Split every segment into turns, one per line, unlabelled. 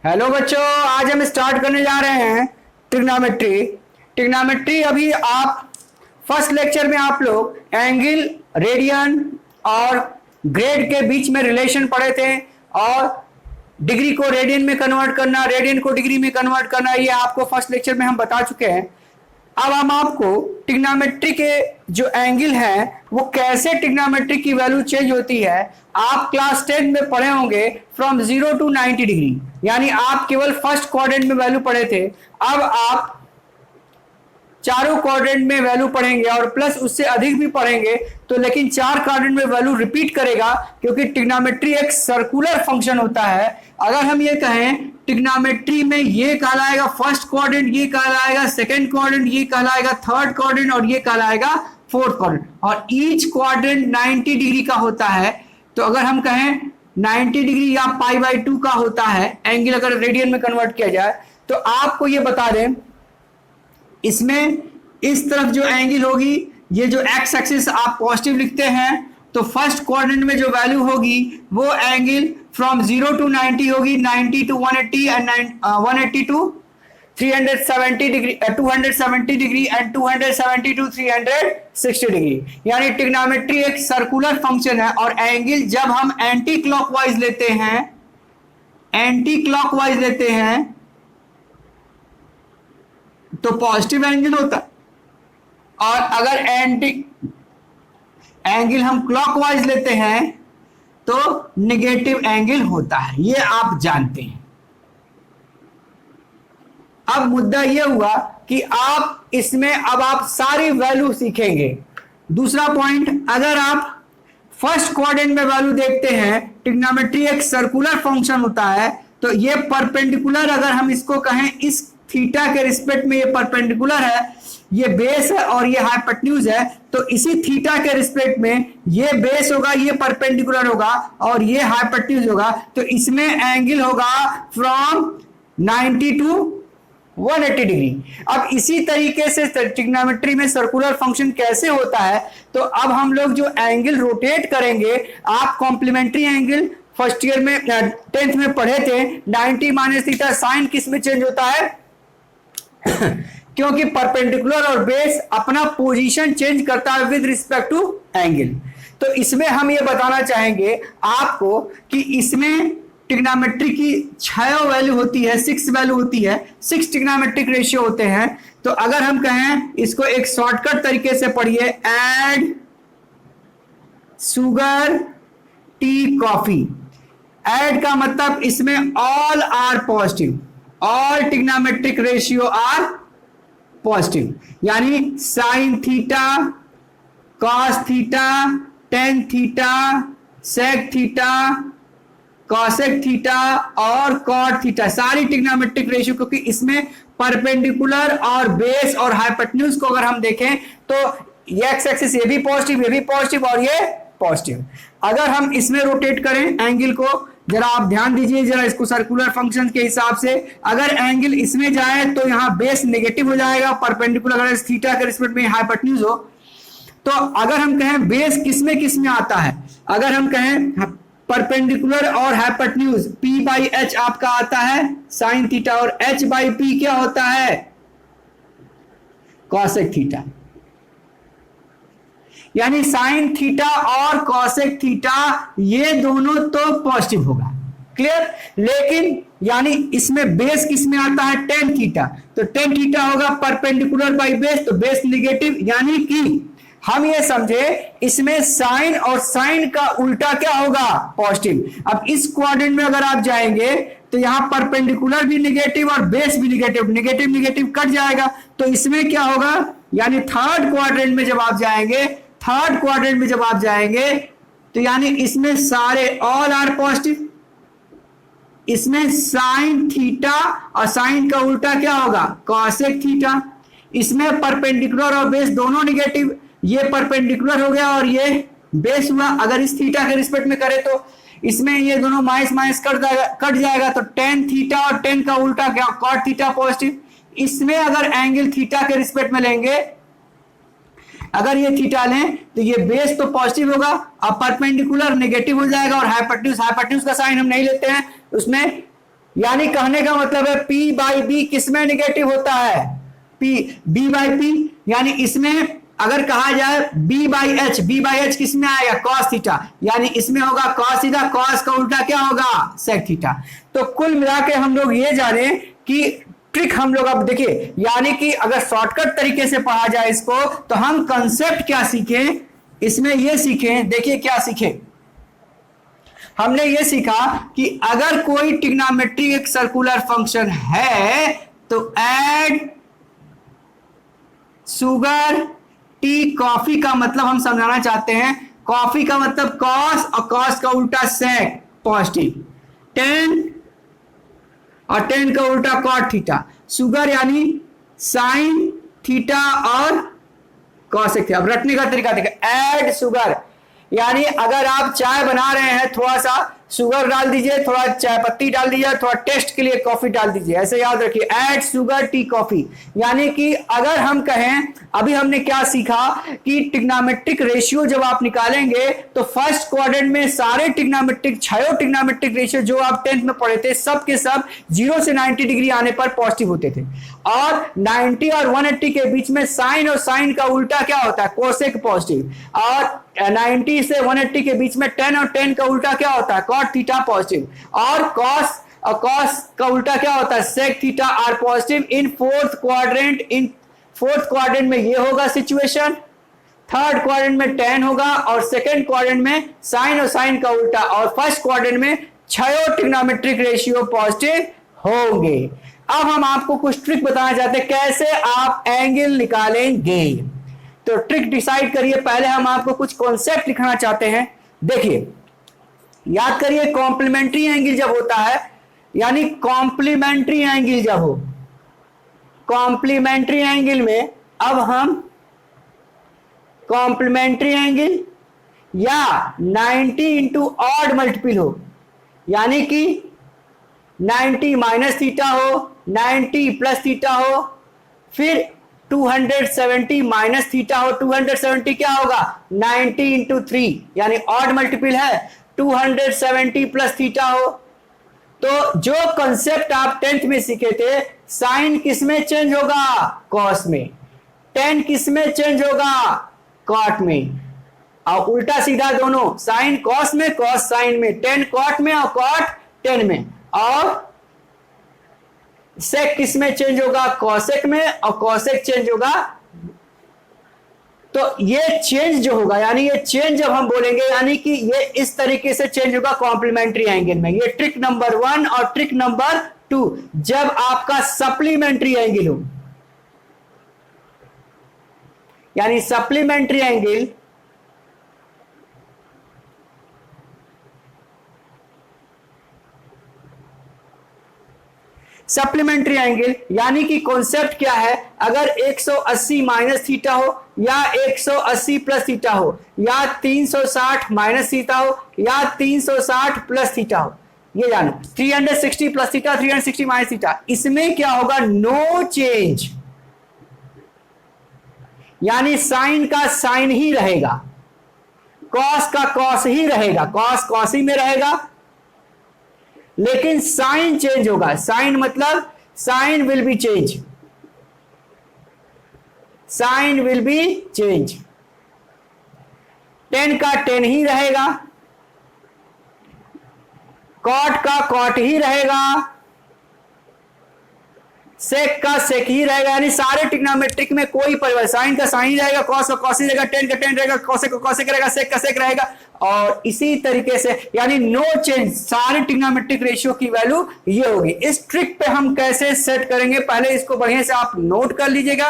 Hello बच्चों, आज हम स्टार्ट करने जा रहे हैं ट्रिग्नोमेट्री। ट्रिग्नोमेट्री अभी आप फर्स्ट लेक्चर में आप लोग एंगल, रेडियन और ग्रेड के बीच में रिलेशन पढ़े थे और डिग्री को रेडियन में कन्वर्ट करना, रेडियन को डिग्री में कन्वर्ट करना, ये आपको फर्स्ट लेक्चर में हम बता चुके हैं। अब हम आपको ट्रिग्नोमेट्री के जो एंगल है वो कैसे ट्रिग्नोमेट्री की वैल्यू चेंज होती है आप क्लास 10 में पढ़े होंगे, फ्रॉम 0 to 90 डिग्री। यानी आप केवल फर्स्ट क्वाड्रेंट में वैल्यू पढ़े थे, अब आप चारों क्वाड्रेंट में वैल्यू पढ़ेंगे और प्लस उससे अधिक भी पढ़ेंगे तो, लेकिन चार क्वाड्रेंट में वैल्यू रिपीट करेगा क्योंकि ट्रिग्नोमेट्री एक सर्कुलर फंक्शन होता है। अगर हम ये कहें ट्रिग्नोमेट्री में ये कहलाएगा फर्स्ट क्वाड्रेंट, ये कहलाएगा सेकंड क्वाड्रेंट, ये कहलाएगा थर्ड क्वाड्रेंट और ये कहलाएगा फोर्थ क्वाड्रेंट, और ईच क्वाड्रेंट 90 डिग्री का होता है। तो अगर हम कहें 90 डिग्री या π/2 का होता है एंगल, अगर रेडियन में कन्वर्ट किया जाए तो आपको ये बता दें, इसमें इस तरफ जो एंगल होगी, ये जो एक्स एक्सिस आप पॉजिटिव लिखते हैं तो फर्स्ट क्वाड्रेंट में जो वैल्यू होगी वो एंगल फ्रॉम 0 to 90 होगी, 90 to 180 and 180 to 370 degree, 270 degree and 270 to 360 degree. यानी ट्रिग्नोमेट्री एक सर्कुलर फंक्शन है और एंगल जब हम एंटी क्लॉकवाइज लेते हैं, एंटी क्लॉकवाइज लेते हैं तो पॉजिटिव एंगल होता है, और अगर एंटी एंगल हम क्लॉकवाइज लेते हैं तो नेगेटिव एंगल होता है, ये आप जानते हैं। अब मुद्दा यह हुआ कि आप इसमें अब आप सारी वैल्यू सीखेंगे। दूसरा पॉइंट, अगर आप फर्स्ट क्वाड्रेंट में वैल्यू देखते हैं, ट्रिग्नोमेट्री एक सर्कुलर फंक्शन होता है तो ये परपेंडिकुलर, अगर हम इसको कहें इस थीटा के रिस्पेक्ट में ये परपेंडिकुलर है, ये बेस है और ये हाइपोटेन्यूज है, तो इसी थीटा के रिस्पेक्ट में ये बेस होगा, ये परपेंडिकुलर होगा और ये हाइपोटेन्यूज होगा, तो इसमें एंगल होगा फ्रॉम 90 to 180 डिग्री। अब इसी तरीके से ट्रिग्नोमेट्री में सर्कुलर फंक्शन कैसे होता है, तो अब हम लोग जो एंगल रोटेट करेंगे, आप कॉम्प्लीमेंट्री एंगल फर्स्ट ईयर में 10th में पढ़े थे, 90 माइनस थीटा साइन किस में चेंज होता है क्योंकि परपेंडिकुलर और बेस अपना पोजीशन चेंज करता है विद रिस्पेक्ट टू एंगल। तो इसमें हम ये बताना चाहेंगे आपको कि इसमें ट्रिग्नोमेट्री की 6 वैल्यू होती है, 6 वैल्यू होती है, 6 ट्रिग्नोमेट्रिक रेशियो होते हैं। तो अगर हम कहें इसको एक शॉर्टकट तरीके से पढ़िए, add sugar tea coffee. Add का मतलब इसमें all are positive, all trigonometric ratio are positive, यानी sine theta, cos theta, tan theta, sec theta, cosec theta और कॉट थीटा, सारी ट्रिग्नोमेट्रिक रेशियो, क्योंकि इसमें परपेंडिकुलर और बेस और हाइपोटेन्यूज को अगर हम देखें तो ये एक्स एक्सिस ये भी पॉजिटिव, ये भी पॉजिटिव और ये पॉजिटिव। अगर हम इसमें रोटेट करें एंगल को, जरा आप ध्यान दीजिए जरा इसको सर्कुलर फंक्शन के हिसाब से, अगर एंगल इसमें जाए तो यहां बेस नेगेटिव हो जाएगा, परपेंडिकुलर अगर इस थीटा के रिस्पेक्ट में हाइपोटेन्यूज हो। तो अगर हम कहें बेस किसमें किसमें आता है, अगर हम कहें परपेंडिकुलर और हाइपोटेन्यूज, p/h आपका आता है साइन थीटा और h/p क्या होता है, कॉसेक थीटा। यानी साइन थीटा और कॉसेक थीटा ये दोनों तो पॉजिटिव होगा, क्लियर। लेकिन यानी इसमें बेस किसमें आता है, टेन थीटा, तो टेन थीटा होगा परपेंडिकुलर बाय बेस, तो बेस नेगेटिव। यानी कि हम ये समझे इसमें साइन और साइन का उल्टा क्या होगा, पॉजिटिव। अब इस क्वाड्रेंट में अगर आप जाएंगे तो यहां परपेंडिकुलर भी नेगेटिव और बेस भी नेगेटिव, नेगेटिव नेगेटिव कट जाएगा, तो इसमें क्या होगा, यानी थर्ड क्वाड्रेंट में जब आप जाएंगे, थर्ड क्वाड्रेंट में जब आप जाएंगे तो यानी इसमें सारे ऑल आर पॉजिटिव, इसमें साइन थीटा और साइन का उल्टा क्या होगा, कॉसेक थीटा। इसमें परपेंडिकुलर और बेस दोनों नेगेटिव, ये परपेंडिकुलर हो गया और ये बेस हुआ। अगर इस थीटा के रिस्पेक्ट में करें तो इसमें ये दोनों माइनस माइनस कट जाएगा, तो टेन थीटा और टेन का उल्टा क्या, कॉट थीटा पॉजिटिव। इसमें अगर एंगल थीटा के रिस्पेक्ट में लेंगे, अगर ये थीटा लें तो ये बेस तो पॉजिटिव होगा, अब परपेंडिकुलर नेगेटिव हो जाएगा और हाइपोटेन्यूज का साइन हम नहीं लेते हैं उसमें, यानी कहने का मतलब है P बाई बी किसमें निगेटिव होता है, P B बाई P, यानी इसमें अगर कहा जाए B बाई एच किसमें आएगा, cos थीटा, यानी इसमें होगा cos थीटा, cos का उल्टा क्या होगा, sec थीटा। तो कुल मिला के हम लोग ये जाने कि ट्रिक हम लोग अब देखिए, यानी कि अगर शॉर्टकट तरीके से पढ़ा जाए इसको तो हम कंसेप्ट क्या सीखें, इसमें ये सीखें, देखिए क्या सीखें, हमने ये सीखा कि अगर कोई ट्रिग्नोमेट्री एक सर्कुलर फंक्शन है तो ऐड शुगर टी कॉफी का मतलब हम समझाना चाहते हैं, कॉफी का मतलब कॉस और कॉस का उल्टा सेक पॉजिटिव, टेन और टेन का उल्टा कॉट थीटा, शुगर यानी साइन थीटा और कॉसेक थीटा। अब रटने का तरीका देखिए, ऐड शुगर यानी अगर आप चाय बना रहे हैं थोड़ा सा शुगर डाल दीजिए, थोड़ा चाय पत्ती डाल दीजिए, थोड़ा टेस्ट के लिए कॉफी डाल दीजिए, ऐसे याद रखिए, ऐड शुगर टी कॉफी। यानी कि अगर हम कहें, अभी हमने क्या सीखा कि ट्रिग्नोमेट्रिक रेशियो जब आप निकालेंगे तो फर्स्ट क्वाड्रेंट में सारे ट्रिग्नोमेट्रिक छह ट्रिग्नोमेट्रिक रेशियो जो आप 10th में पढ़े थे सब के सब 0 से 90 डिग्री आने पर पॉजिटिव होते थे, और 90 और 180 के बीच में साइन और साइन का उल्टा क्या होता है, कोसेक पॉजिटिव, और 90 से 180 के बीच में 10 और 10 का उल्टा क्या होता है, कॉट थीटा पॉजिटिव, और कॉस और कॉस का उल्टा क्या होता है, sec theta are positive in fourth quadrant. In fourth quadrant में ये होगा सिचुएशन, थर्ड क्वाड्रेंट में 10 होगा, और सेकंड क्वाड्रेंट में साइन और साइन का उल्टा, और फर्स्ट क्वाड्रेंट में छह ट्रिग्नोमेट्रिक रेशियो पॉजिटिव होंगे। अब हम आपको कुछ ट्रिक बताना चाहते हैं कैसे आप एंगल निकालेंगे। तो ट्रिक डिसाइड करिए, पहले हम आपको कुछ कॉन्सेप्ट लिखना चाहते हैं। देखिए याद करिए, कॉम्प्लीमेंट्री एंगल जब होता है, यानी कॉम्प्लीमेंट्री एंगल जब हो, कॉम्प्लीमेंट्री एंगल में अब हम कॉम्प्लीमेंट्री एंगल या 90 इंटू ऑड मल्टीपल हो, यानी कि 90 माइनस थीटा हो, 90 प्लस थीटा हो, फिर 270 माइनस थीटा हो, 270 क्या होगा, 90 इंटू 3 यानी ऑड मल्टीपल है, 270 प्लस थीटा हो। तो जो कंसेप्ट आप 10th में सीखे थे, साइन किस में चेंज होगा, कॉस में, 10 किस में चेंज होगा, कॉट में, और उल्टा सीधा दोनों, साइन कॉस में, कॉस साइन में, 10 कॉट में और कॉट 10 में, और सेक किस में चेंज होगा, कॉसेक में, और कॉसेक चेंज होगा। तो ये चेंज जो होगा, यानी ये चेंज जब हम बोलेंगे, यानी कि ये इस तरीके से चेंज होगा कॉम्प्लीमेंट्री एंगल में। ये ट्रिक नंबर 1 और ट्रिक नंबर 2 जब आपका सप्लीमेंट्री एंगल हो, यानी सप्लीमेंट्री एंगल सप्लीमेंट्री एंगल यानी कि कॉन्सेप्ट क्या है, अगर 180 माइनस थीटा हो या 180 प्लस थीटा हो, या 360 माइनस थीटा हो या 360 प्लस थीटा हो, ये जानो 360 प्लस थीटा, 360 माइनस थीटा, इसमें क्या होगा, नो चेंज, यानी साइन का साइन ही रहेगा, कॉस का कॉस ही रहेगा, कॉस कॉस ही में रहेगा, लेकिन साइन चेंज होगा। साइन मतलब sign will be change, sign will be change, 10 का 10 ही रहेगा, कॉट का कॉट ही रहेगा, सेक का सेक ही रहेगा, यानी सारे ट्रिग्नोमेट्रिक में कोई परिवर्तन, साइन का साइन ही रहेगा, कॉस का कॉस ही रहेगा, 10 का 10 रहेगा, कॉसेक का कॉसेक रहेगा, सेक का सेक रहेगा, और इसी तरीके से यानी नो चेंज, सारे ट्रिग्नोमेट्रिक रेशियो की वैल्यू ये होगी। इस ट्रिक पे हम कैसे सेट करेंगे, पहले इसको बढ़िया से आप नोट कर लीजिएगा,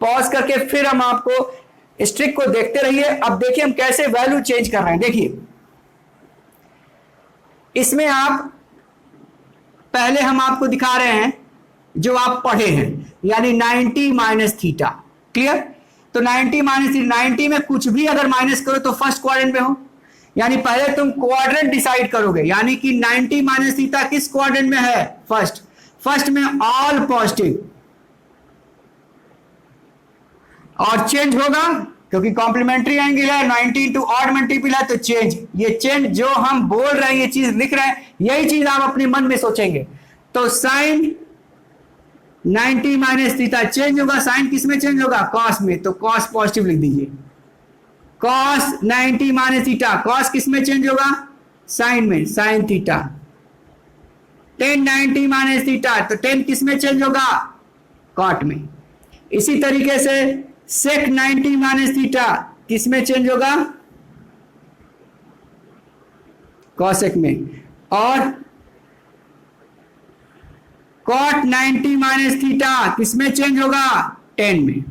पॉज करके फिर हम आपको इस ट्रिक को देखते रहिए। अब देखिए हम कैसे वैल्यू चेंज कर रहे हैं। देखिए इसमें आप पहले हम आपको दिखा रहे हैं जो आप पढ़े हैं, यानी 90 माइनस थीटा, क्लियर। तो 90 माइनस 90 में कुछ भी अगर माइनस करो तो फर्स्ट क्वाड्रेंट में हो, यानी पहले तुम क्वाड्रेंट डिसाइड करोगे, यानी कि 90 माइनस थीटा किस क्वाड्रेंट में है, फर्स्ट, फर्स्ट में ऑल पॉजिटिव, और चेंज होगा क्योंकि कॉम्प्लीमेंट्री एंगल है, 90 इंटू ऑड मल्टीपल है तो चेंज। ये चेंज जो हम बोल रहे हैं, ये चीज लिख रहे हैं, यही चीज आप अपने मन में सोचेंगे। तो साइन 90 माइनस थीटा चेंज होगा, साइन किस में चेंज होगा, कॉस में, तो कॉस पॉजिटिव लिख दीजिए। कॉस 90 माइनस थीटा, कॉस किस में चेंज होगा, साइन में, sine theta. Ten 90 minus theta, तो टेन किस में चेंज होगा, कॉट में। इसी तरीके से सेक 90 माइनस थीटा किस में चेंज होगा, कॉसेक में। और कॉट 90 माइनस थीटा किस में चेंज होगा, टेन में।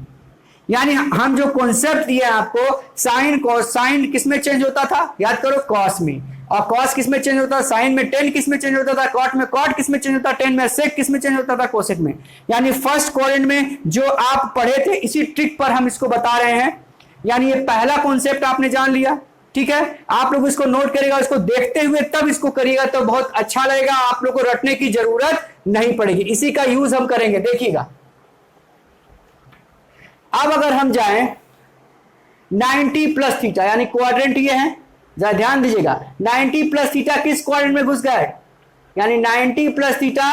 यानी हम जो कॉन्सेप्ट दिए आपको, साइन कॉस, साइन किस में चेंज होता था, याद करो, कॉस में। और कॉस किस में चेंज होता था, साइन में। टेन किस में चेंज होता था, कॉट में। कॉट किस में चेंज होता था, टेन में। सेक किस में चेंज होता था, कोसेक में। यानी फर्स्ट क्वाड्रेंट में जो आप पढ़े थे, इसी ट्रिक पर हम इसको बता रहे हैं। यानी ये पहला कॉन्सेप्ट आपने जान लिया, ठीक है। आप लोग इसको नोट करेगा, इसको देखते हुए तब इसको करिएगा तो बहुत अच्छा लगेगा, आप लोग को रटने की जरूरत नहीं पड़ेगी। इसी का यूज हम करेंगे, देखिएगा। अब अगर हम जाएं 90 प्लस थीटा, यानी क्वाड्रेंट ये है, जरा ध्यान दीजिएगा। 90 प्लस थीटा किस क्वाड्रेंट में घुस गए, यानी 90 प्लस थीटा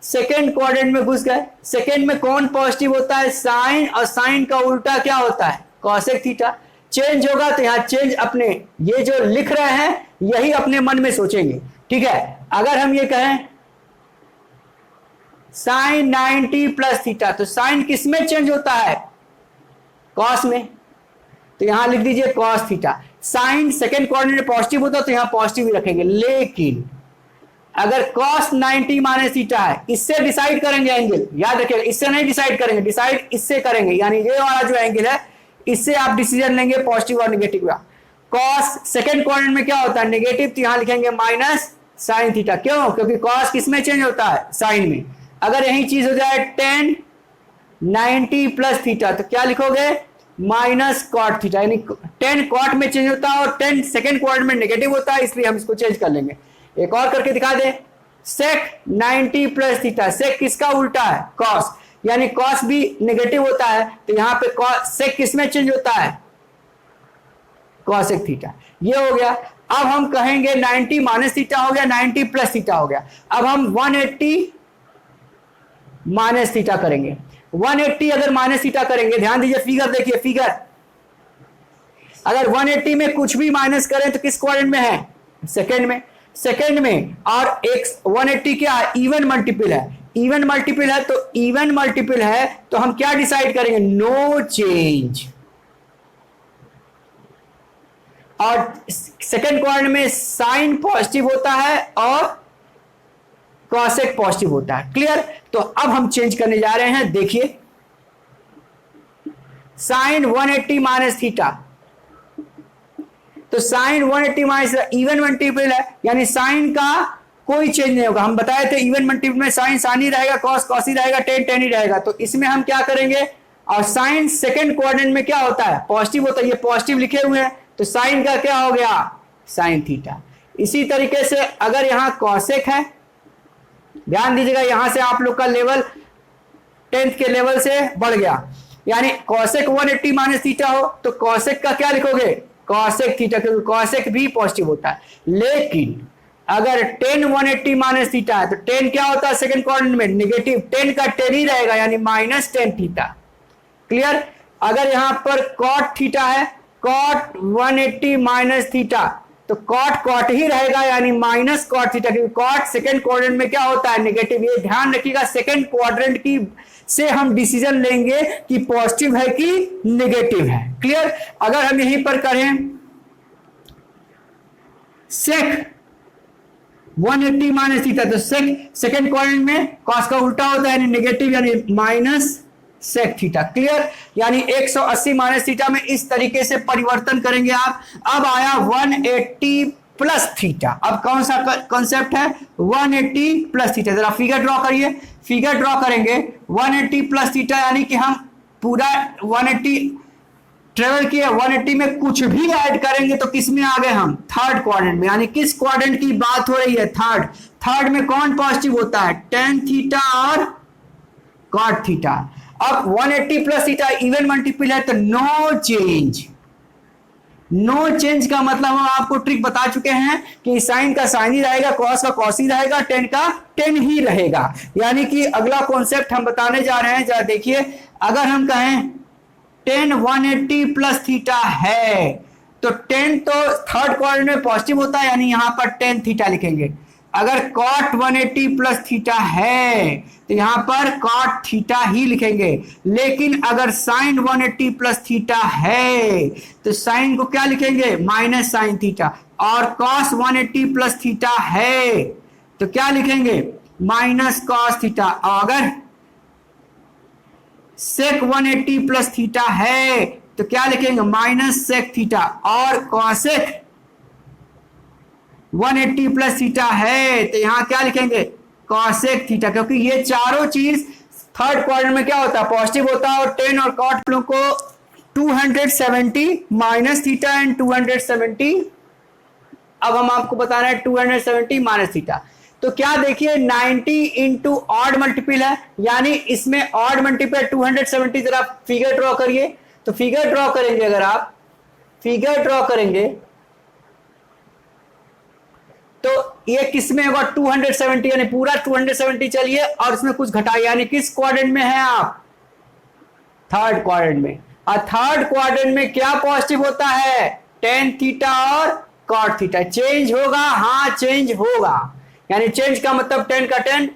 सेकेंड क्वाड्रेंट में घुस गए। सेकेंड में कौन पॉजिटिव होता है, साइन, और साइन का उल्टा क्या होता है, कॉसेक थीटा। चेंज होगा तो यहां चेंज अपने, ये जो लिख रहे हैं यही अपने मन में सोचेंगे, ठीक है। अगर हम ये कहें साइन 90 प्लस थीटा, तो साइन किस में चेंज होता है, कॉस में, तो यहां लिख दीजिए cos theta. Sine second quadrant में पॉजिटिव होता है तो यहां पॉजिटिव ही रखेंगे। लेकिन अगर कॉस 90 माइनस थीटा है, इससे डिसाइड करेंगे एंगल, याद रखिएगा, इससे नहीं डिसाइड करेंगे, डिसाइड इससे करेंगे। यानी ये वाला जो एंगल है, इससे आप डिसीजन लेंगे पॉजिटिव और नेगेटिव का। कॉस सेकेंड क्वाड्रेंट में क्या होता है, नेगेटिव, तो यहां लिखेंगे माइनस साइन थीटा। क्यों, क्योंकि कॉस किस में चेंज होता है, साइन में। अगर यही चीज हो जाए टेन 90 प्लस थीटा, तो क्या लिखोगे, माइनस कॉट थीटा। यानी 10 कॉट में चेंज होता है और 10 सेकेंड क्वाड्रेंट में नेगेटिव होता है, इसलिए हम इसको चेंज कर लेंगे। एक और करके दिखा दे, सेक 90 प्लस थीटा, सेक किसका उल्टा है, कॉस, यानी कॉस भी नेगेटिव होता है, तो यहां पे सेक किस में चेंज होता है, कॉसेक थीटा। ये हो गया। अब हम कहेंगे 90 माइनस थीटा हो गया, 90 प्लस थीटा हो गया। अब हम 180 माइनस थीटा करेंगे। 180 अगर माइनस थीटा करेंगे, ध्यान दीजिए, फिगर देखिए, फिगर अगर 180 में कुछ भी माइनस करें तो किस क्वाड्रेंट में है, सेकेंड में, सेकेंड में। और एक 180 क्या है, इवन मल्टीपल है, इवन मल्टीपल है, तो इवन मल्टीपल है तो हम क्या डिसाइड करेंगे, नो चेंज। और सेकेंड क्वाड्रेंट में साइन पॉजिटिव होता है और कॉसेक पॉजिटिव होता है। क्लियर। तो अब हम चेंज करने जा रहे हैं, देखिए, साइन 180 माइनस थीटा, तो साइन 180 माइनस इवन मल्टीपल है, यानी साइन का कोई चेंज नहीं होगा। हम बताए थे इवन मल्टीपल में साइन साइन ही रहेगा, कॉस कॉस ही रहेगा, टेन टेन ही रहेगा। तो इसमें हम क्या करेंगे, और साइन सेकेंड क्वाड्रेंट में क्या होता है, पॉजिटिव होता है, ये पॉजिटिव लिखे हुए हैं, तो साइन का क्या हो गया, साइन थीटा। इसी तरीके से अगर यहां कॉसेक है, ध्यान दीजिएगा, यहां से आप लोग का लेवल 10th के लेवल से बढ़ गया। यानी कॉसेक 180 माइनस थीटा हो तो कॉसेक का क्या लिखोगे, कॉसेक थीटा, क्योंकि कॉसेक भी पॉजिटिव होता है। लेकिन अगर 10 180 माइनस थीटा है तो 10 क्या होता है सेकंड क्वाड्रेंट में, नेगेटिव, 10 का 10 ही रहेगा, यानी माइनस 10 थीटा। क्लियर। अगर यहां पर कॉट थीटा है, कॉट 180 माइनस थीटा, तो कॉट कॉट ही रहेगा, यानी माइनस कॉट थीटा, क्योंकि कॉट सेकंड क्वाड्रेंट में क्या होता है, नेगेटिव। ये ध्यान रखिएगा, सेकंड क्वाड्रेंट की से हम डिसीजन लेंगे कि पॉजिटिव है कि नेगेटिव है। क्लियर। अगर हम यहीं पर करें सेक 180 माइनस थीटा, तो सेक सेकंड क्वाड्रेंट में कॉस का उल्टा होता है, यानी नेगेटिव, यानी माइनस सेक थीटा। क्लियर। यानी 180 माइनस थीटा में इस तरीके से परिवर्तन करेंगे आप। अब आया 180 प्लस थीटा। अब कौन सा कॉन्सेप्ट है, 180 प्लस थीटा। जरा फिगर ड्रॉ करिए, फिगर ड्रॉ करेंगे 180 प्लस थीटा, यानी कि हम पूरा 180 ट्रेवल किए, 180 में कुछ भी ऐड करेंगे तो किस में आ गए हम, थर्ड क्वाड्रेंट में। यानी किस क्वाड्रेंट की बात हो रही है, थर्ड। थर्ड में कौन पॉजिटिव होता है, टेन थीटा और कॉट थीटा। अब 180 प्लस थीटा इवन मल्टीपल है तो नो चेंज, नो चेंज का मतलब हम आपको ट्रिक बता चुके हैं कि साइन का साइन ही रहेगा, कॉस का कॉस ही रहेगा, टेन का टेन ही रहेगा। यानी कि अगला कॉन्सेप्ट हम बताने जा रहे हैं, जरा देखिए, अगर हम कहें टेन 180 प्लस थीटा है तो टेन तो थर्ड क्वाड्रेंट में पॉजिटिव होता है, यानी यहां पर टेन थीटा लिखेंगे। अगर कॉट 180 प्लस थीटा है तो यहां पर कॉट थीटा ही लिखेंगे। लेकिन अगर साइन 180 प्लस थीटा है तो साइन को क्या लिखेंगे, माइनस साइन थीटा। और कॉस 180 प्लस थीटा है तो क्या लिखेंगे, माइनस कॉस थीटा। और अगर सेक 180 प्लस थीटा है तो क्या लिखेंगे, माइनस सेक थीटा। और कॉसेक 180 प्लस थीटा है तो यहां क्या लिखेंगे, कॉसेक थीटा। क्योंकि ये चारों चीज थर्ड क्वाड्रेंट में क्या होता है, पॉजिटिव होता है। और टेन और कॉट को 270 माइनस थीटा एंड 270, अब हम आपको बता रहे हैं 270 माइनस थीटा। तो क्या देखिए 90 इंटू ऑड मल्टीपल है, यानी इसमें ऑड मल्टीपल 270। जरा फिगर ड्रॉ करिए, तो फिगर ड्रॉ करेंगे, अगर आप फिगर ड्रॉ करेंगे तो ये किस में होगा, 270, यानी पूरा 270 चलिए और इसमें कुछ घटाइए, यानी किस क्वाड्रेंट में है आप, थर्ड क्वाड्रेंट में। और थर्ड क्वाड्रेंट में क्या पॉजिटिव होता है, टेन थीटा और कॉट थीटा। चेंज होगा, हाँ चेंज होगा, यानी चेंज का मतलब टेन का टेन,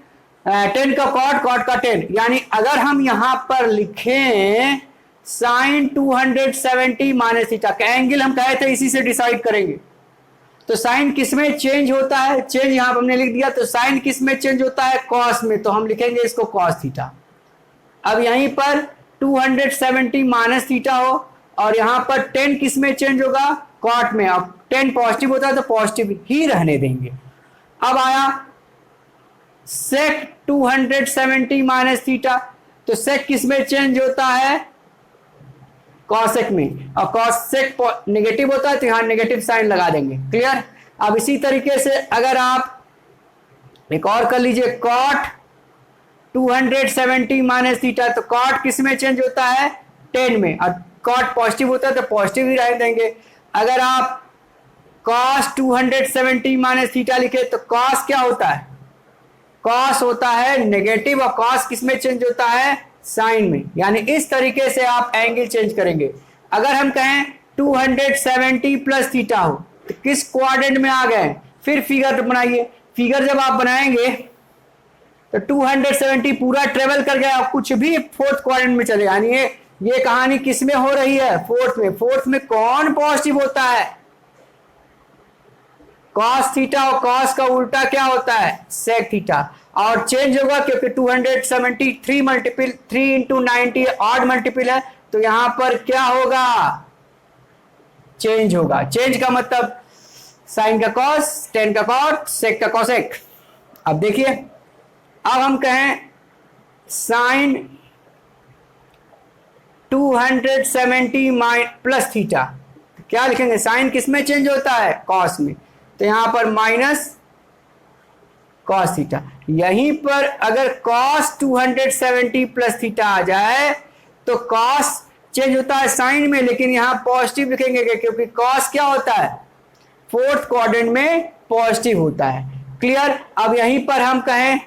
टेन का कॉट, कॉट का टेन। यानी अगर हम यहां पर लिखें साइन 270 माइनस थीटा का एंगल, हम कहे थे इसी से डिसाइड करेंगे। तो साइन किस में चेंज होता है, चेंज यहां पर हमने लिख दिया। तो साइन किस में चेंज होता है, कॉस में, तो हम लिखेंगे इसको कॉस थीटा। अब यहीं पर 270 माइनस थीटा हो और यहां पर 10 किस में चेंज होगा, कॉट में। अब 10 पॉजिटिव होता है तो पॉजिटिव ही रहने देंगे। अब आया सेक 270 माइनस थीटा, तो सेक किस में चेंज होता है, कॉसेक में। और कॉसेक नेगेटिव होता है तो यहां नेगेटिव साइन लगा देंगे। क्लियर। अब इसी तरीके से अगर आप एक और कर लीजिए, कॉट 270 माइनस थीटा, तो कॉट किस में चेंज होता है, 10 में। और कॉट पॉजिटिव होता है तो पॉजिटिव ही रहने देंगे। अगर आप कॉस 270 माइनस थीटा लिखे तो कॉस क्या होता है, कॉस होता है नेगेटिव। और कॉस किस में चेंज होता है, साइन में। यानी इस तरीके से आप एंगल चेंज करेंगे। अगर हम कहें 270 प्लस थीटा हो तो किस क्वाड्रेंट में आ गए, फिर फिगर बनाइए। फिगर जब आप बनाएंगे तो 270 पूरा ट्रेवल कर गया, कुछ भी फोर्थ क्वाड्रेंट में चले। यानी ये कहानी किस में हो रही है, फोर्थ में। फोर्थ में कौन पॉजिटिव होता है, कॉस थीटा। और कॉस का उल्टा क्या होता है, सेक थीटा। और चेंज होगा क्योंकि 273 मल्टीपल 3 इंटू 90 ऑड मल्टीपल है, तो यहां पर क्या होगा, चेंज होगा। चेंज का मतलब साइन का कॉस, टेन का कॉट, सेक का कॉसेक। अब देखिए, अब हम कहें साइन 270 प्लस थीटा, क्या लिखेंगे, साइन किस में चेंज होता है, कॉस में। तो यहां पर माइनस कॉस थीटा। यहीं पर अगर कॉस 270 प्लस थीटा आ जाए तो कॉस चेंज होता है साइन में, लेकिन यहां पॉजिटिव लिखेंगे क्योंकि कॉस क्या होता है, फोर्थ क्वाड्रेंट में पॉजिटिव होता है। क्लियर। अब यहीं पर हम कहें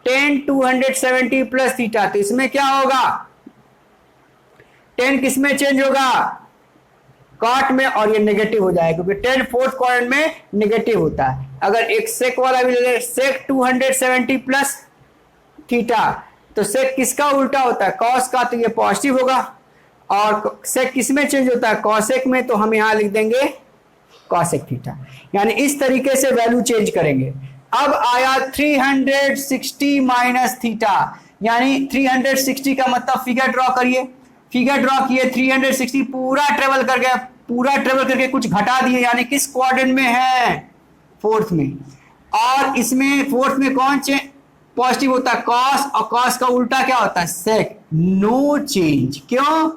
टेन 270 प्लस थीटा, तो इसमें क्या होगा, 10 किस में चेंज होगा, कॉट में। और ये नेगेटिव हो जाएगा क्योंकि 10 फोर्थ क्वाड्रेंट में नेगेटिव होता है। अगर एक सेक वाला भी ले, सेक 270 प्लस थीटा, तो सेक किसका उल्टा होता है, कॉस का, तो ये पॉजिटिव होगा। और सेक किस में चेंज होता है, कॉसेक में, तो हम यहां लिख देंगे कॉसेक थीटा। यानी इस तरीके से वैल्यू चेंज करेंगे। अब आया 360 माइनस थीटा, यानी 360 का मतलब फिगर ड्रॉ करिए। फिगर ड्रॉ किए, 360 पूरा ट्रेवल कर गया, पूरा ट्रेवल करके कुछ घटा दिए, यानी किस क्वाड्रेंट में है, फोर्थ में। और इसमें फोर्थ में कौन से पॉजिटिव होता है, कॉस। और कॉस का उल्टा क्या होता है, सेक। No change. क्यों,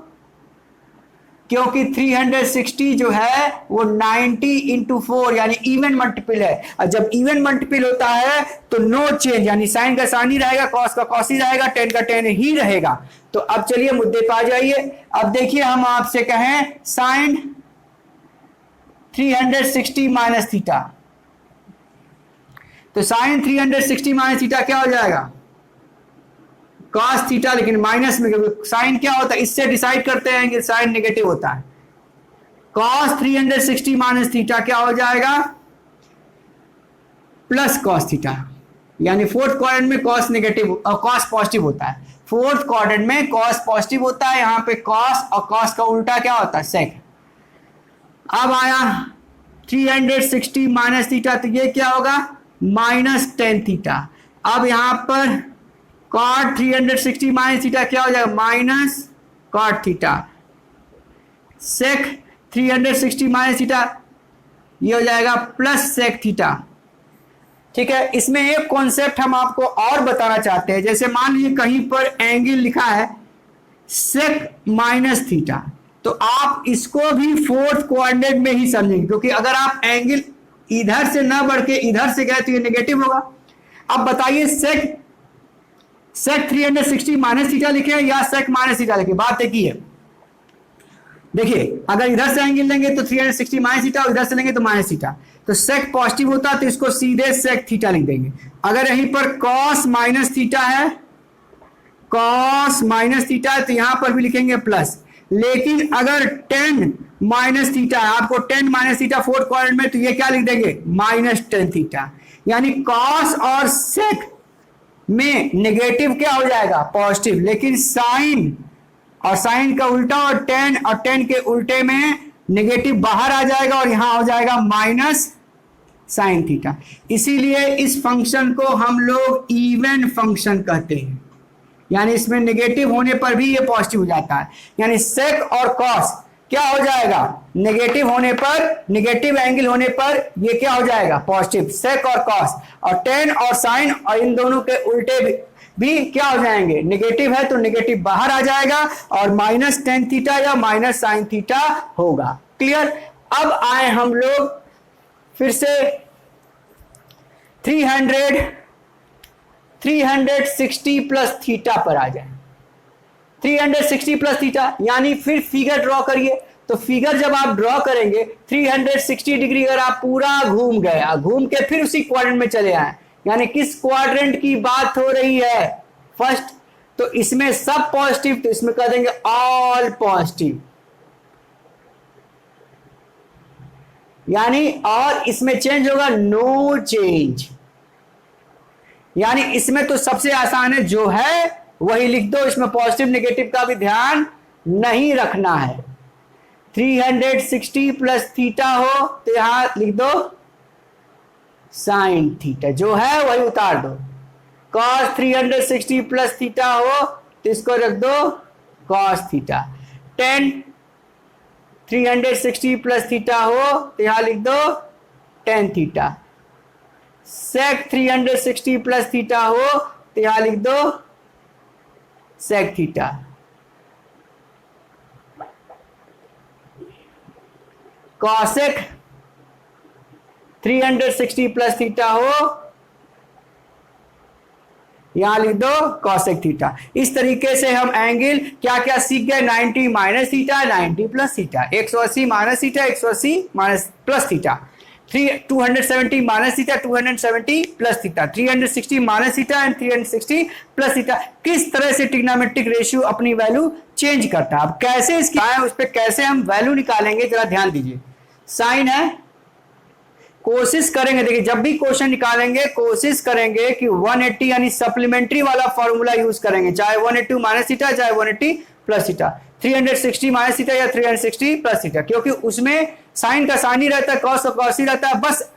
क्योंकि 360 जो है वो 90 इंटू 4 यानी इवन मल्टीपल है। और जब इवन मल्टीपल होता है तो नो चेंज, यानी साइन का साइन ही रहेगा, कॉस का कॉस ही रहेगा, टेन का टेन ही रहेगा। तो अब चलिए मुद्दे पे आ जाइए। अब देखिए, हम आपसे कहें साइन 360 माइनस थीटा। तो साइन 360 माइनस थीटा क्या हो जाएगा, कॉस थीटा, लेकिन माइनस में, क्योंकि साइन क्या होता है, इससे डिसाइड करते हैं कि साइन नेगेटिव होता है। कॉस 360 माइनस थीटा क्या हो जाएगा, प्लस कॉस थीटा। यानी फोर्थ क्वाड्रेंट में कॉस नेगेटिव और कॉस पॉजिटिव होता है, फोर्थ क्वाड्रेंट में कॉस पॉजिटिव होता है, यहां पे कॉस, और कॉस का उल्टा क्या होता है, सेक। अब आया 360 माइनस थीटा, तो ये क्या होगा, माइनस टेन थीटा। अब यहां पर कॉट 360 माइनस थीटा क्या हो जाएगा, minus cot theta. Sec 360 minus theta ये हो जाएगा प्लस सेक थीटा। ठीक है, इसमें एक कॉन्सेप्ट हम आपको और बताना चाहते हैं। जैसे मान लीजिए कहीं पर एंगल लिखा है सेक माइनस थीटा, तो आप इसको भी फोर्थ कोऑर्डिनेट में ही समझेंगे, क्योंकि अगर आप एंगल इधर से ना बढ़ के इधर से गए तो ये नेगेटिव होगा। अब बताइए सेक 360 माइनस थीटा लिखे या सेक माइनस थीटा लिखे, बात एक ही है। देखिए अगर इधर से एंगल लेंगे तो 360 माइनस थीटा, और इधर से लेंगे तो माइनस थीटा, तो सेक पॉजिटिव होता है तो इसको सीधे सेक थीटा लिख देंगे। अगर यहीं पर कॉस माइनस थीटा है, कॉस माइनस थीटा है, तो यहां पर भी लिखेंगे प्लस। लेकिन अगर टेन माइनस थीटा है, आपको ten minus theta fourth quadrant में, तो ये क्या लिख देंगे, माइनस टेन थीटा। यानी कॉस और सेक में नेगेटिव क्या हो जाएगा, पॉजिटिव। लेकिन साइन और साइन का उल्टा और टेन के उल्टे में नेगेटिव बाहर आ जाएगा और यहां हो जाएगा माइनस साइन थीटा। इसीलिए इस फंक्शन को हम लोग इवन फंक्शन कहते हैं। यानी इसमें नेगेटिव होने पर भी ये पॉजिटिव हो जाता है। यानी सेक और कॉस क्या हो जाएगा, नेगेटिव होने पर, नेगेटिव एंगल होने पर ये क्या हो जाएगा, पॉजिटिव, सेक और कॉस। और टेन और साइन और इन दोनों के उल्टे भी क्या हो जाएंगे, नेगेटिव है तो नेगेटिव बाहर आ जाएगा और माइनस टेन थीटा या माइनस साइन थीटा होगा। क्लियर। अब आए हम लोग फिर से 360 प्लस थीटा पर आ जाए। 360 प्लस थीटा यानी फिर फिगर ड्रॉ करिए। तो फिगर जब आप ड्रॉ करेंगे 360 डिग्री अगर आप पूरा घूम गए, घूम के फिर उसी क्वाड्रेंट में चले आए, यानी किस क्वाड्रेंट की बात हो रही है, फर्स्ट। तो इसमें सब पॉजिटिव, तो इसमें कह देंगे ऑल पॉजिटिव, यानी और इसमें चेंज होगा नो चेंज। यानी इसमें तो सबसे आसान है, जो है वही लिख दो, इसमें पॉजिटिव नेगेटिव का भी ध्यान नहीं रखना है। 360 प्लस थीटा हो तो यहां लिख दो साइन थीटा, जो है वही उतार दो। कॉस 360 प्लस थीटा हो तो इसको रख दो कॉस थीटा। 360 प्लस थीटा हो तो यहां लिख दो tan theta. Sec 360 plus theta हो तो यहां लिख दो sec theta. Cosec 360 plus theta हो यहां लिख दो कॉसेक थीटा। इस तरीके से हम एंगल क्या क्या सीख गए, 90 minus theta, 90 plus theta, 180 minus theta, 180 minus plus theta, 270 minus theta, 270 plus theta, 360 minus theta and 360 plus theta. किस तरह से ट्रिग्नोमेट्रिक रेशियो अपनी वैल्यू चेंज करता है। अब कैसे इसकी उस पर कैसे हम वैल्यू निकालेंगे, जरा ध्यान दीजिए। साइन है, कोशिश करेंगे, देखिए जब भी क्वेश्चन निकालेंगे कोशिश करेंगे कि 180 यानी सप्लीमेंट्री वाला फॉर्मूला यूज करेंगे, चाहे 180 माइनस थीटा चाहे 180 प्लस थीटा, 360 माइनस थीटा या 360 प्लस थीटा, क्योंकि उसमें साइन का साइन ही रहता है, कॉस का कॉस ही रहता है, बस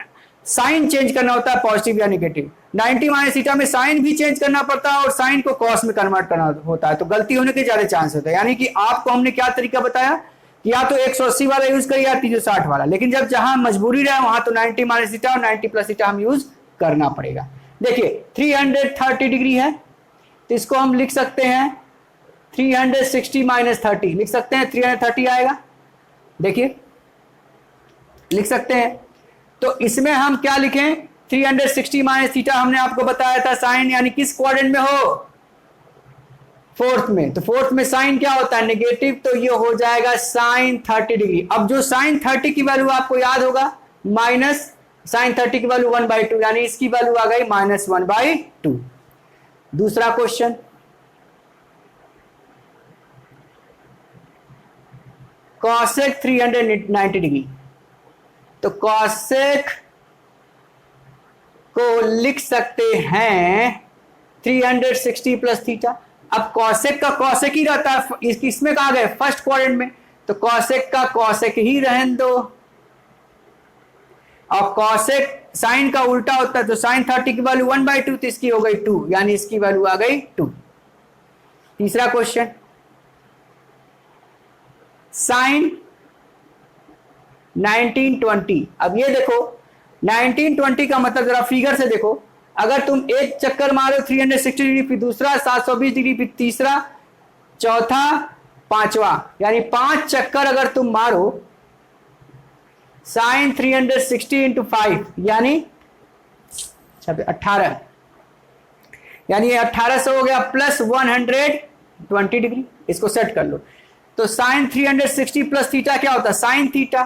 साइन चेंज करना होता है पॉजिटिव या नेगेटिव। 90 माइनस थीटा में साइन भी चेंज करना पड़ता है और साइन को कॉस में कन्वर्ट करना होता है, तो गलती होने के ज्यादा चांस होता है। यानी कि आपको हमने क्या तरीका बताया कि या तो 180 वाला यूज करिए या 360 वाला, लेकिन जब जहां मजबूरी रहे वहां तो 90 माइनस थीटा और 90 प्लस थीटा हम यूज करना पड़ेगा। देखिए 330 डिग्री है तो इसको हम लिख सकते हैं 360 माइनस 30 लिख सकते हैं, 330 आएगा। देखिए लिख सकते हैं, तो इसमें हम क्या लिखें, 360 माइनस थीटा हमने आपको बताया था साइन यानी किस क्वाड्रेंट में हो, फोर्थ में, तो फोर्थ में साइन क्या होता है नेगेटिव, तो ये हो जाएगा साइन 30 डिग्री। अब जो साइन 30 की वैल्यू आपको याद होगा माइनस साइन 30 की वैल्यू 1/2, यानी इसकी वैल्यू आ गई -1/2। दूसरा क्वेश्चन, कॉसेक 390 डिग्री, तो कॉसेक को लिख सकते हैं 360 प्लस थीटा। अब कॉसेक का कॉसेक ही रहता है, इसमें कहा गए फर्स्ट क्वाड्रेंट में, तो कॉसेक का कॉसेक ही रहने दो। और कॉसेक साइन का उल्टा होता है, तो साइन 30 की वैल्यू 1/2, तो इसकी हो गई 2, यानी इसकी वैल्यू आ गई 2। तीसरा क्वेश्चन, साइन 1920। अब ये देखो 1920 का मतलब जरा फिगर से देखो, अगर तुम एक चक्कर मारो 360 डिग्री, फिर दूसरा 720 डिग्री, फिर तीसरा, चौथा, पांचवा, यानी 5 चक्कर अगर तुम मारो साइन 360 इंटू 5 यानी 18, यानी ये 1800 हो गया प्लस 120 डिग्री। इसको सेट कर लो, तो साइन 360 प्लस थीटा क्या होता है साइन थीटा।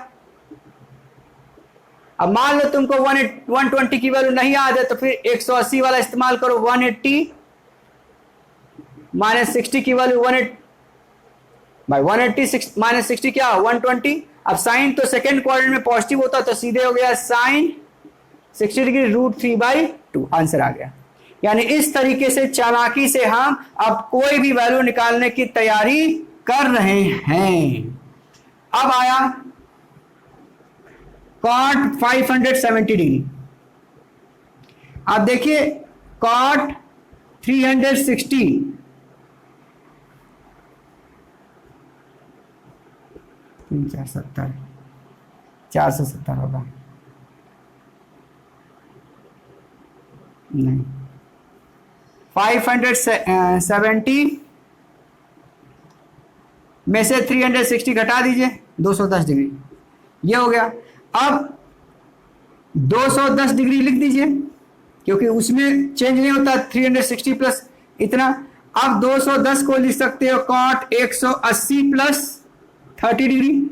अब मान लो तुमको 120 की वैल्यू नहीं याद है, तो फिर 180 वाला इस्तेमाल करो। 180 माइनस 60 की वैल्यू 180 माइनस 60 क्या 120। अब साइन तो सेकेंड क्वाड्रेंट में पॉजिटिव होता, तो सीधे हो गया साइन 60 डिग्री √3/2, आंसर आ गया। यानी इस तरीके से चालाकी से हम अब कोई भी वैल्यू निकालने की तैयारी कर रहे हैं। अब आया कॉट 570 डिग्री। अब देखिए कॉट 360 470 होगा, नहीं 570 में से 360 घटा दीजिए 210 डिग्री, ये हो गया। अब 210 डिग्री लिख दीजिए, क्योंकि उसमें चेंज नहीं होता 360 प्लस इतना। अब 210 को लिख सकते हो कॉट 180 प्लस 30 डिग्री।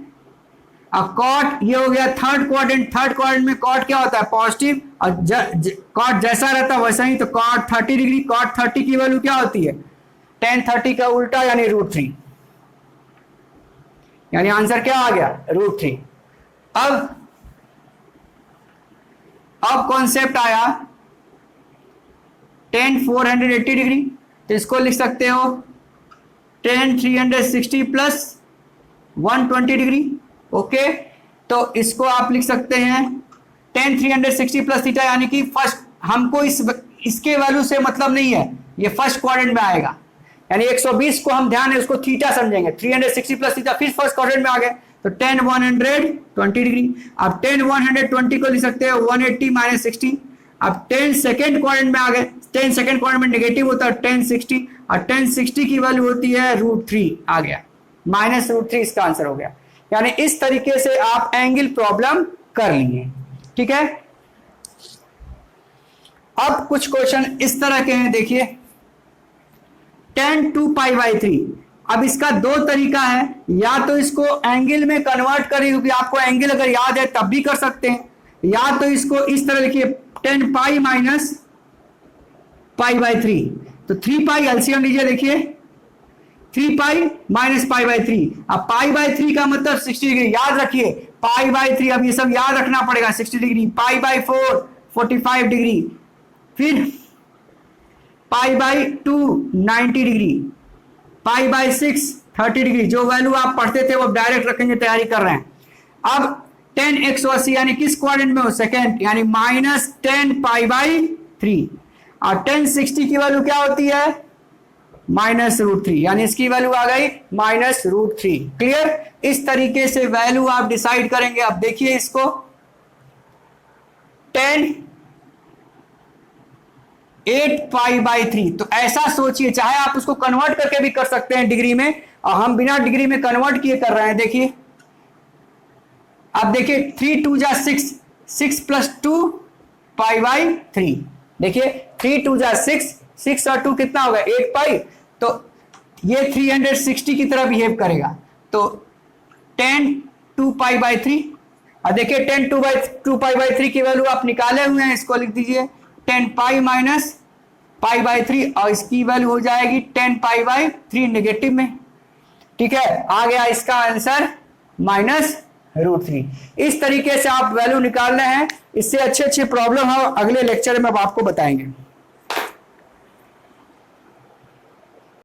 अब कॉट ये हो गया थर्ड क्वाड्रेंट में कॉट क्या होता है पॉजिटिव, और कॉट जैसा रहता है वैसा ही, तो कॉट 30 डिग्री। कॉट 30 की वैल्यू क्या होती है tan 30 का उल्टा यानी √3, यानी आंसर क्या आ गया √3। अब कॉन्सेप्ट आया tan 480 डिग्री, तो इसको लिख सकते हो tan 360 प्लस 120 डिग्री। ओके, तो इसको आप लिख सकते हैं tan 360 प्लस थीटा, यानी कि फर्स्ट, हमको इसके वैल्यू से मतलब नहीं है, ये फर्स्ट क्वाड्रेंट में आएगा, यानी 120 को हम ध्यान है उसको थीटा समझेंगे। 360 प्लस थीटा फिर फर्स्ट क्वाड्रेंट में आ गए, तो tan 120 डिग्री। अब tan 120 को लिख सकते हैं 180 माइनस 60। अब tan सेकेंड क्वाड्रेंट में आ गए, tan सेकेंड क्वाड्रेंट में नेगेटिव होता है tan 60, और tan 60 की वैल्यू होती है √3, आ गया -√3, इसका आंसर हो गया। यानी इस तरीके से आप एंगल प्रॉब्लम कर लिए, ठीक है। अब कुछ क्वेश्चन इस तरह के हैं, देखिए tan 2π/3। अब इसका दो तरीका है, या तो इसको एंगल में कन्वर्ट करें, क्योंकि आपको एंगल अगर याद है तब भी कर सकते हैं, या तो इसको इस तरह लिखिए tan π माइनस π/3। तो 3π एलसीएम लीजिए, देखिए 3π माइनस π/3। अब π/3 का मतलब 60 डिग्री, याद रखिए π/3, अब ये सब याद रखना पड़ेगा 60 डिग्री, π/4 45 डिग्री, फिर π/2 90 डिग्री, π/6 30 डिग्री। जो वैल्यू आप पढ़ते थे वो डायरेक्ट रखेंगे, तैयारी कर रहे हैं। अब tan 180 यानी किस क्वाड्रेंट में हो सेकेंड, यानी -10 π/3, और tan 60 की वैल्यू क्या होती है -√3, यानी इसकी वैल्यू आ गई -√3। क्लियर, इस तरीके से वैल्यू आप डिसाइड करेंगे। अब देखिए इसको tan 8π/3, तो ऐसा सोचिए, चाहे आप उसको कन्वर्ट करके भी कर सकते हैं डिग्री में, और हम बिना डिग्री में कन्वर्ट किए कर रहे हैं। देखिए अब देखिए 3 2 जा 6, 6 + 2 π/3, देखिए 3 2 जा 6, 6 और 2 कितना होगा 8π, तो ये 360 की तरह बिहेव करेगा। तो 10 2 पाई बाई 3, और देखिए 10 2 पाई बाई 3 की वैल्यू आप निकाले हुए हैं, इसको लिख दीजिए 10 पाई माइनस पाई बाई 3, और इसकी वैल्यू हो जाएगी 10 पाई बाई 3 नेगेटिव में। ठीक है, आ गया इसका आंसर -√3। इस तरीके से आप वैल्यू निकाल रहे हैं। इससे अच्छे अच्छे प्रॉब्लम हम अगले लेक्चर में आपको बताएंगे।